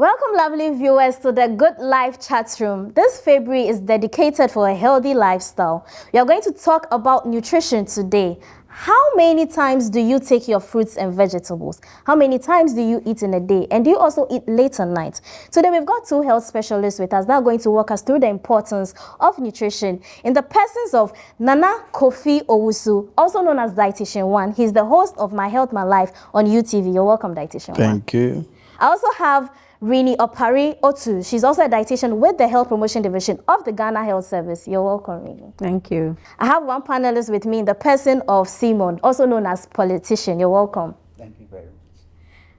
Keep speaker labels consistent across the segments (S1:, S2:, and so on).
S1: Welcome, lovely viewers, to the Good Life chat room. This February is dedicated for a healthy lifestyle. We are going to talk about nutrition today. How many times do you take your fruits and vegetables? How many times do you eat in a day? And do you also eat late at night? Today, we've got two health specialists with us that are going to walk us through the importance of nutrition in the persons of Nana Kofi Owusu, also known as Dietitian One. He's the host of My Health, My Life on UTV. You're welcome, Dietitian One.
S2: Thank you.
S1: I also have Rini Opari Otu. She's also a dietitian with the Health Promotion Division of the Ghana Health Service. You're welcome, Rini.
S3: Thank you.
S1: I have one panelist with me in the person of Simon, also known as Politician. You're welcome.
S4: Thank you very much.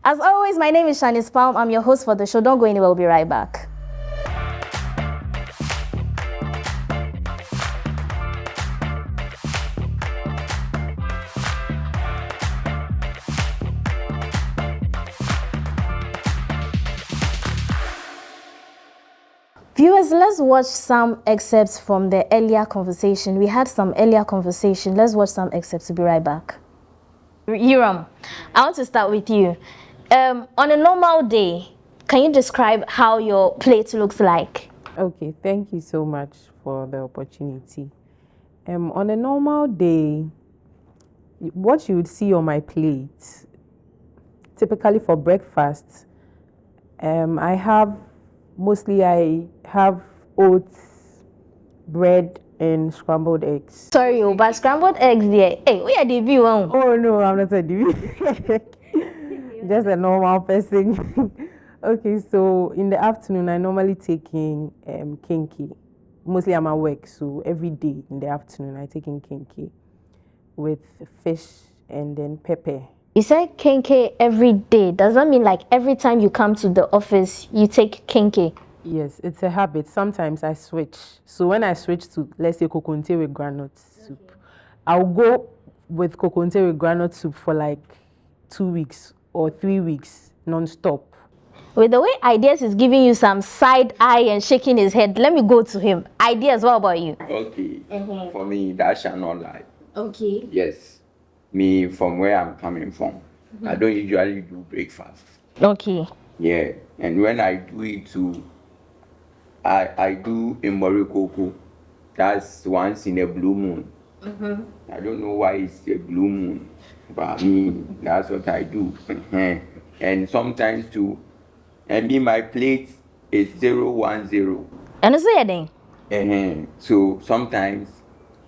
S1: As always, my name is Shanice Palm. I'm your host for the show. Don't go anywhere. We'll be right back. Viewers, let's watch some excerpts from the earlier conversation. We had some earlier conversation. Let's watch some excerpts. To be right back. Yuram, I want to start with you. On a normal day, can you describe how your plate looks like?
S3: Okay, thank you so much for the opportunity. On a normal day, what you would see on my plate, typically for breakfast, I have oats, bread, and scrambled eggs.
S1: Sorry, but scrambled eggs there. Hey, where are the view?
S3: Oh no, I'm not a DB. Just a normal person. Okay, so in the afternoon, I normally take in kinky. Mostly I'm at work, so every day in the afternoon, I take in kinky with fish and then pepper.
S1: You said kinky every day. Does that mean like every time you come to the office, you take kinky?
S3: Yes, it's a habit. Sometimes I switch. So when I switch to, let's say, kokonte with granite soup, I'll go with kokonte with granite soup for like 2 weeks or 3 weeks non-stop.
S1: With the way Ideas is giving you some side eye and shaking his head, let me go to him. Ideas, what about you?
S4: Okay. For me, that shall not lie.
S1: Okay.
S4: Yes. Me, from where I'm coming from, I don't usually do breakfast.
S1: Okay.
S4: Yeah. And when I do it too, I do imbori cocoa. That's once in a blue moon. I don't know why it's a blue moon, but me, that's what I do. And sometimes too, and me, my plate is 010.
S1: And it's then?
S4: So sometimes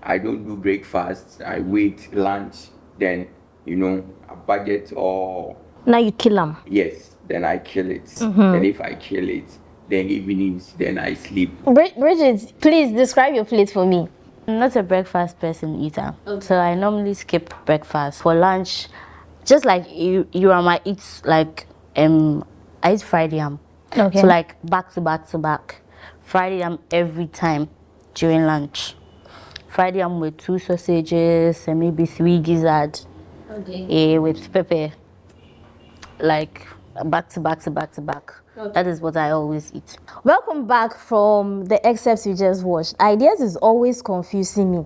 S4: I don't do breakfast. I wait lunch. Then, a budget or...
S1: Now you kill them.
S4: Yes, then I kill it. And if I kill it, then evenings, then I sleep.
S1: Bridget, please describe your plate for me.
S5: I'm not a breakfast person either. Okay. So I normally skip breakfast. For lunch, just like you I eat like, I eat fried yam.
S1: Okay.
S5: So like back to back to back. Fried yam every time during lunch. Fried yam with 2 sausages and maybe 3 gizzard. Okay. With pepper. Like back to back to back to back. Okay. That is what I always eat.
S1: Welcome back from the excerpts you just watched. Ideas is always confusing me.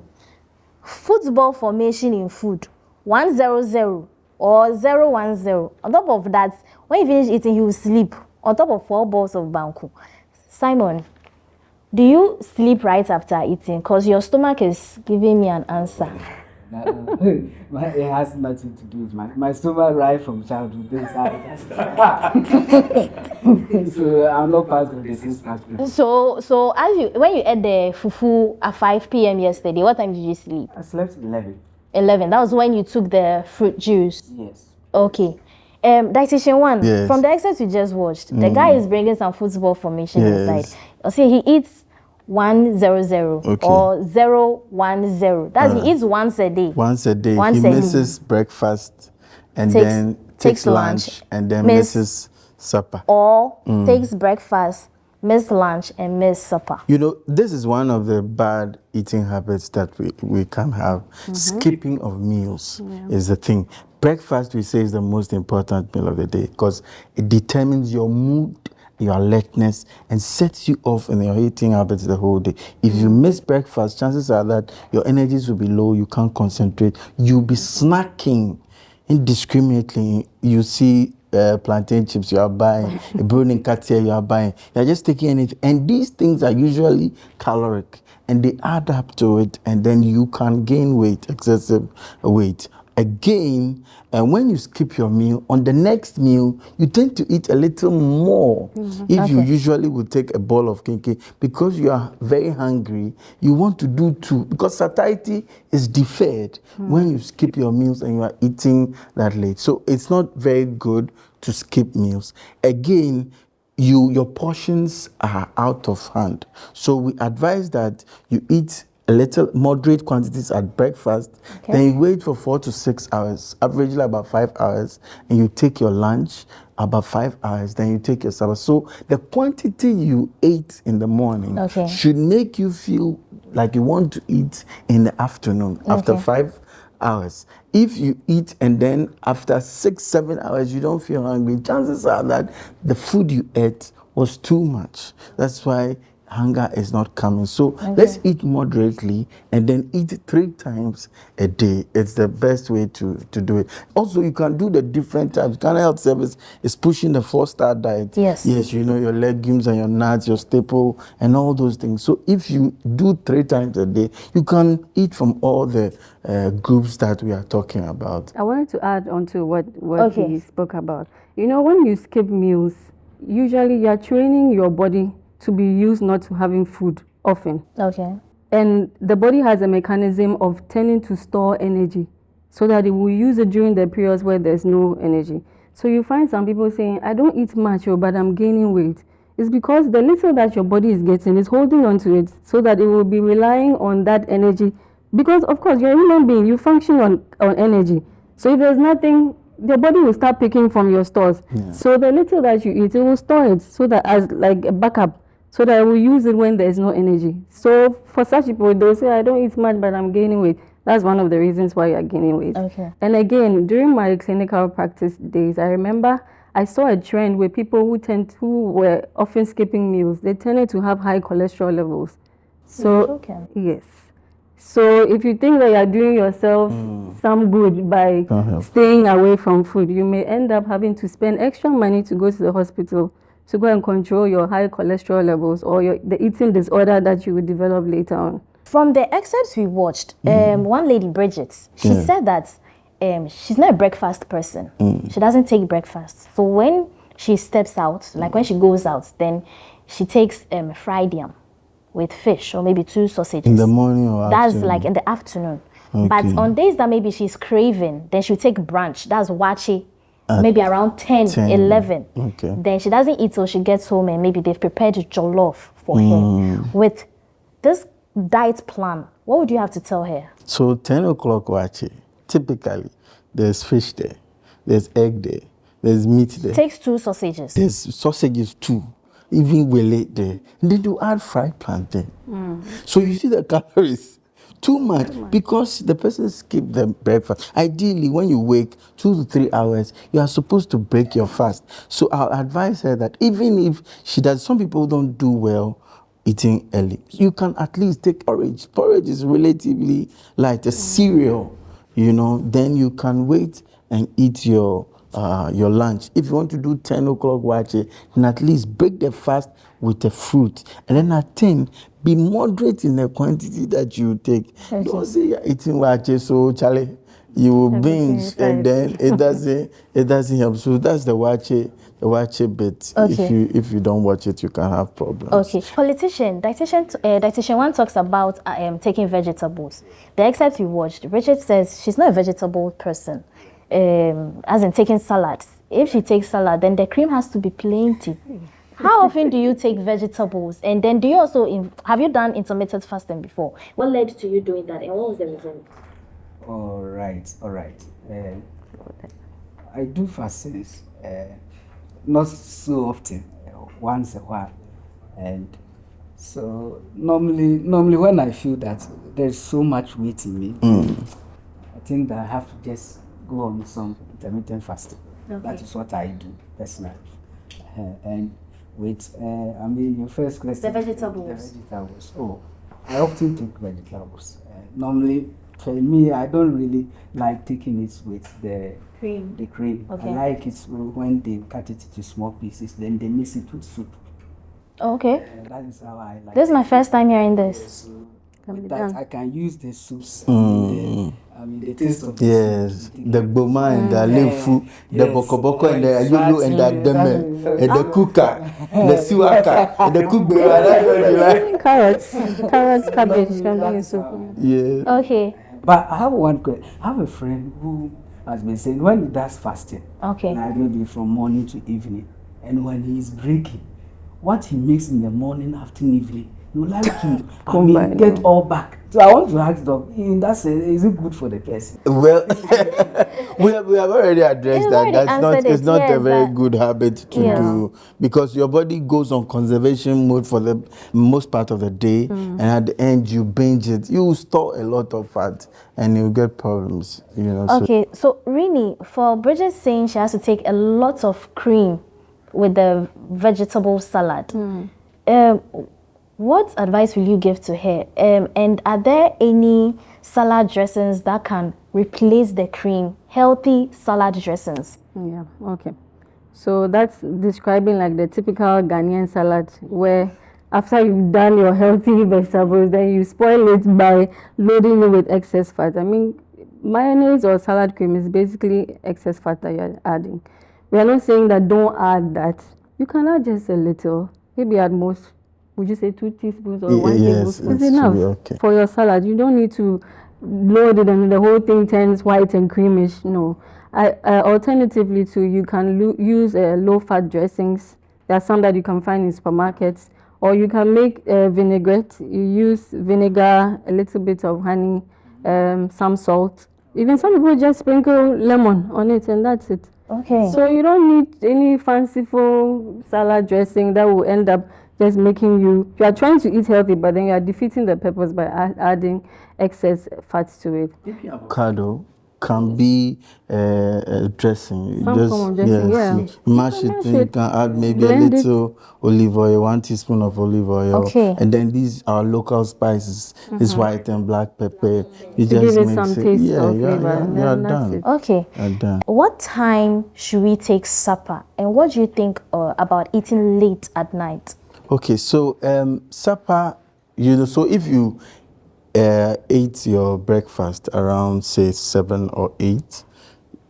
S1: Football formation in food, 100 or 010. On top of that, when you finish eating, you will sleep on top of 4 balls of banku. Simon, do you sleep right after eating? Because your stomach is giving me an answer.
S6: It has nothing to do with my stomach right from childhood. So I'm not part of the system.
S1: So when you ate the fufu at 5 p.m. yesterday, what time did you sleep?
S6: I slept 11.
S1: 11. That was when you took the fruit juice.
S6: Yes.
S1: Okay. Dietitian One,
S2: yes.
S1: From the excerpt you just watched, the guy is bringing some football formation inside. I'll say he eats 100 or 010. That's he eats once a day.
S2: Once a day. He misses breakfast and then takes lunch and then misses supper.
S1: Or takes breakfast, miss lunch, and miss supper.
S2: This is one of the bad eating habits that we can have. Skipping of meals is the thing. Breakfast, we say, is the most important meal of the day because it determines your mood, your alertness, and sets you off in your eating habits the whole day. If you miss breakfast, chances are that your energies will be low, you can't concentrate, you'll be snacking indiscriminately. You see plantain chips, you are buying a browning katia, you are buying. You are just taking anything, and these things are usually caloric, and they add up to it, and then you can gain weight, excessive weight. Again, and when you skip your meal, on the next meal, you tend to eat a little more. If you usually would take a bowl of kinky, because you are very hungry, you want to do two, because satiety is deferred when you skip your meals and you are eating that late. So it's not very good to skip meals. Again, your portions are out of hand. So we advise that you eat a little moderate quantities at breakfast, then you wait for 4 to 6 hours, averagely about 5 hours, and you take your lunch about 5 hours, then you take your supper. So the quantity you ate in the morning should make you feel like you want to eat in the afternoon after 5 hours. If you eat and then after 6, 7 hours you don't feel hungry, chances are that the food you ate was too much. That's why hunger is not coming. So let's eat moderately and then eat 3 times a day. It's the best way to do it. Also, you can do the different types. Ghana Health Service is pushing the 4-star diet. Yes, you know, your legumes and your nuts, your staple, and all those things. So if you do 3 times a day, you can eat from all the groups that we are talking about.
S7: I wanted to add on to what he spoke about. You know, when you skip meals, usually you're training your body to be used not to having food often. And the body has a mechanism of tending to store energy so that it will use it during the periods where there's no energy. So you find some people saying, I don't eat much, but I'm gaining weight. It's because the little that your body is getting is holding on to it so that it will be relying on that energy. Because, of course, you're a human being, you function on energy. So if there's nothing, your body will start picking from your stores. So the little that you eat, it will store it so that as like a backup, so that I will use it when there is no energy. So for such people, they'll say, I don't eat much, but I'm gaining weight. That's one of the reasons why you're gaining weight. And again, during my clinical practice days, I remember I saw a trend where people who were often skipping meals, they tended to have high cholesterol levels. So, yes. So if you think that you're doing yourself some good by staying away from food, you may end up having to spend extra money to go to the hospital to go and control your high cholesterol levels or the eating disorder that you will develop later on.
S1: From the excerpts we watched, one lady, Bridget, she said that she's not a breakfast person. She doesn't take breakfast. So when she steps out, like when she goes out, then she takes fried yam with fish or maybe 2 sausages.
S2: In the morning or
S1: That's
S2: afternoon?
S1: like in the afternoon. But on days that maybe she's craving, then she'll take brunch. That's wachi. Maybe around 10, 11. Then she doesn't eat till she gets home and maybe they've prepared jollof for her. With this diet plan, what would you have to tell her?
S2: So 10 o'clock wachi, typically there's fish there, there's egg there, there's meat there.
S1: Takes 2 sausages.
S2: There's sausages too, even wele there. And then you add fried plantain. So you see the calories. Too much because the person skipped the breakfast. Ideally, when you wake 2 to 3 hours, you are supposed to break your fast. So I'll advise her that even if she does, some people don't do well eating early. You can at least take porridge. Porridge is relatively light, a cereal, you know. Then you can wait and eat your lunch. If you want to do 10 o'clock wache, then at least break the fast with a fruit. And then at 10, be moderate in the quantity that you take. Don't say you're eating wache, so Charlie, you will binge, and then it doesn't help. So that's the wache bit. If you don't watch it, you can have problems. Dietitian
S1: 1 talks about taking vegetables. The excerpt we watched, Richard says she's not a vegetable person. As in taking salads. If she takes salad, then the cream has to be plenty. How often do you take vegetables? And then do you also, have you done intermittent fasting before? What led to you doing that and what was the result?
S6: All right. I do fastings, not so often, once a while. And so normally when I feel that there's so much weight in me, I think that I have to just go on some intermittent fasting. That is what I do personally. And with, your first question.
S1: The vegetables.
S6: The vegetables. Oh, I often take vegetables. Normally, For me, I don't really like taking it with the
S1: Cream.
S6: The cream.
S1: Okay.
S6: I like it when they cut it into small pieces, then they mix it with soup.
S1: Okay.
S6: And that is how I like
S1: This is my
S6: it.
S1: first time hearing this.
S6: With that, I can use the soups. The taste of the
S2: Yes,
S6: soup.
S2: the boma and the lefu, the
S6: Yes.
S2: bokoboko and the ayulu and the deme
S6: Exactly.
S2: and the kuka, the siwaka and the kugbewa. That's what you like.
S7: Carrots, cabbage can be in soup.
S2: Yeah.
S1: Okay.
S6: But I have one question. I have a friend who has been saying when he does fasting,
S1: Okay.
S6: like maybe from morning to evening, and when he is breaking, what he makes in the morning, afternoon, evening, he would like to get all back. So I want to ask Doc, in that sense, is it good for the person?
S2: Well, we have already addressed
S1: You've
S2: that.
S1: already
S2: That's not
S1: answered
S2: it's
S1: it.
S2: not a
S1: Yes,
S2: very
S1: that-
S2: good habit to
S1: Yes.
S2: do because your body goes on conservation mode for the most part of the day, and at the end you binge it. You store a lot of fat, and you get problems. You know.
S1: Okay, so really, for Bridget saying she has to take a lot of cream with the vegetable salad, what advice will you give to her? And are there any salad dressings that can replace the cream? Healthy salad dressings?
S7: Yeah, okay. So that's describing like the typical Ghanaian salad where after you've done your healthy vegetables, then you spoil it by loading it with excess fat. I mean, mayonnaise or salad cream is basically excess fat that you're adding. We are not saying that don't add that. You can add just a little, maybe at most, would you say 2 teaspoons or 1
S2: Yes,
S7: tablespoon? It's
S2: it should
S7: enough
S2: be okay.
S7: for your salad. You don't need to load it and the whole thing turns white and creamish. No. Alternatively, too, you can use low-fat dressings. There are some that you can find in supermarkets, or you can make vinaigrette. You use vinegar, a little bit of honey, some salt. Even some people just sprinkle lemon on it, and that's it.
S1: Okay.
S7: So you don't need any fanciful salad dressing that will end up just making you are trying to eat healthy, but then you are defeating the purpose by adding excess fats to it.
S2: Avocado can be a dressing.
S7: Some form of dressing, yeah.
S2: You mash it, and you can add maybe
S7: blend
S2: a little olive oil, 1 teaspoon of olive oil.
S1: Okay.
S2: And then these are local spices. This white and black pepper. You
S7: To
S2: just
S7: give it
S2: mix
S7: some
S2: it.
S7: taste
S2: Yeah,
S7: or flavor, and
S2: you're
S7: then that's
S2: done.
S7: it.
S1: Okay.
S2: You're done.
S1: What time should we take supper? And what do you think about eating late at night?
S2: Okay, so supper, so if you ate your breakfast around say 7 or 8,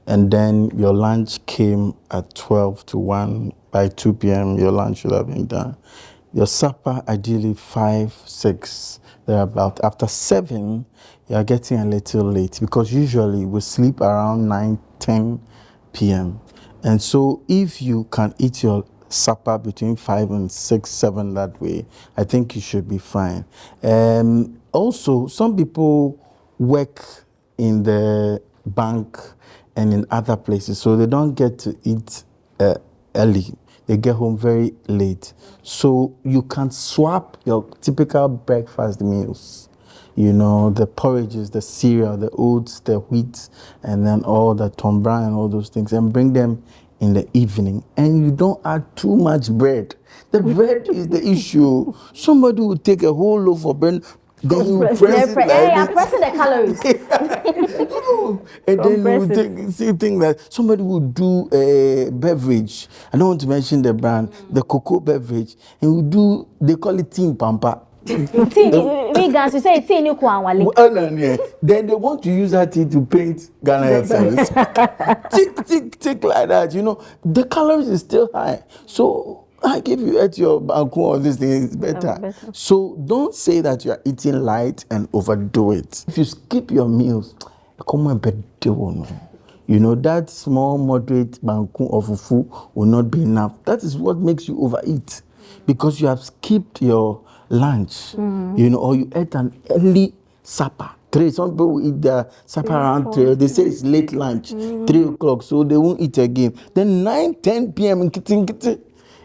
S2: and then your lunch came at 12 to 1, by 2 p.m. your lunch should have been done. Your supper ideally 5, 6, thereabout. After 7, you are getting a little late because usually we sleep around 9, 10 p.m. And so if you can eat your supper between 5 and 6, 7 that way, I think you should be fine. Also, some people work in the bank and in other places, so they don't get to eat early. They get home very late. So you can swap your typical breakfast meals. The porridges, the cereal, the oats, the wheat, and then all the tombra and all those things, and bring them in the evening. And you don't add too much bread. The bread is the issue. Somebody will take a whole loaf of bread, then you press it like
S1: I'm
S2: this.
S1: pressing the calories.
S2: And then you will see thing that somebody will do a beverage. I don't want to mention the brand, the cocoa beverage, and they call it Team Pampa.
S1: We guys, we say tea
S2: Then they want to use that tea to paint Ghana Health Service. tick like that. The calories is still high. So like if you ate your banku or this thing, it's better. So don't say that you are eating light and overdo it. If you skip your meals, that small moderate banku of fufu will not be enough. That is what makes you overeat, because you have skipped your lunch, or you ate an early supper. 3, some people will eat their supper around 3. They say it's late lunch, 3 o'clock, so they won't eat again. Then 9, 10 p.m.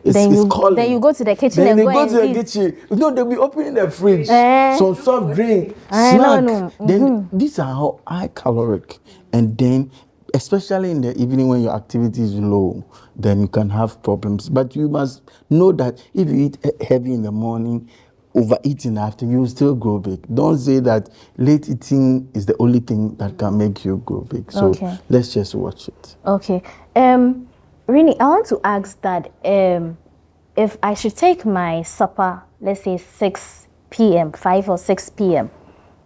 S2: It's calling.
S1: Then you go to the kitchen
S2: then
S1: and
S2: they go to the
S1: eat.
S2: kitchen. They'll be opening the fridge, some soft drink, snack.
S1: No.
S2: Then these are how high caloric. And then, especially in the evening when your activity is low, then you can have problems. But you must know that if you eat heavy in the morning, overeat in the afternoon, you will still grow big. Don't say that late eating is the only thing that can make you grow big. So let's just watch it.
S1: Okay. Rini, I want to ask that if I should take my supper, let's say 6 p.m., 5 or 6 p.m.,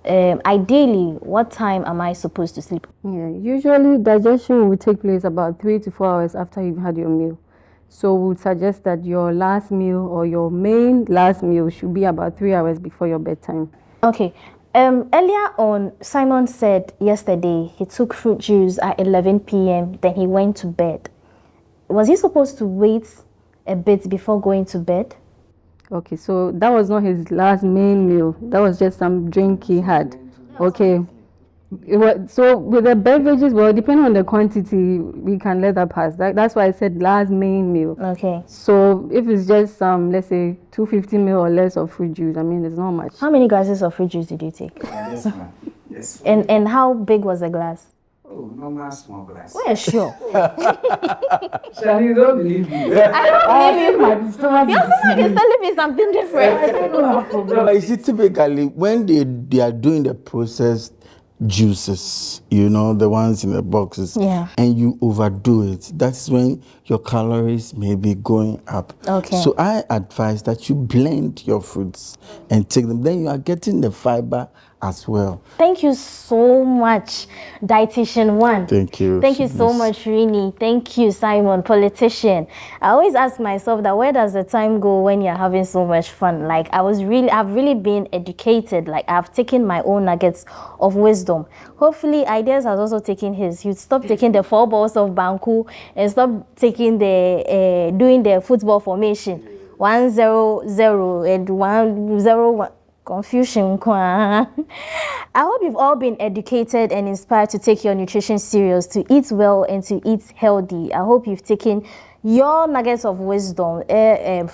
S1: ideally, what time am I supposed to sleep?
S7: Yeah, usually digestion will take place about 3 to 4 hours after you've had your meal. So we would suggest that your last meal or your main last meal should be about 3 hours before your bedtime.
S1: Okay. Earlier on, Simon said yesterday he took fruit juice at 11 p.m., then he went to bed. Was he supposed to wait a bit before going to bed?
S7: Okay, so that was not his last main meal. That was just some drink he had. Okay. So with the beverages, well, depending on the quantity, we can let that pass. That's why I said last main meal.
S1: Okay.
S7: So if it's just let's say 250 ml or less of fruit juice, I mean, it's not much.
S1: How many glasses of fruit juice did you take?
S6: Yes, ma'am. Yes.
S1: And how big was the glass?
S6: Oh, normal small glass.
S1: Well, sure.
S6: Shani, you don't believe me.
S1: I don't believe you.
S6: My stomach
S1: Your stomach is telling me something different.
S2: But you see, typically, when they are doing the processed juices, you know, the ones in the boxes, and you overdo it, that's when your calories may be going up.
S1: Okay.
S2: So I advise that you blend your fruits and take them. Then you are getting the fiber as well.
S1: Thank you so much, Dietitian One.
S2: Thank you.
S1: Thank you so much, Rini. Thank you, Simon, politician. I always ask myself that where does the time go when you're having so much fun? Like I've really been educated. Like I've taken my own nuggets of wisdom. Hopefully, Ideas has also taken his. You stop taking the 4 balls of Banku and stop taking the doing the football formation 1-0-0 and 1-0-1. Confusion. I hope you've all been educated and inspired to take your nutrition serious, to eat well and to eat healthy. I hope you've taken your nuggets of wisdom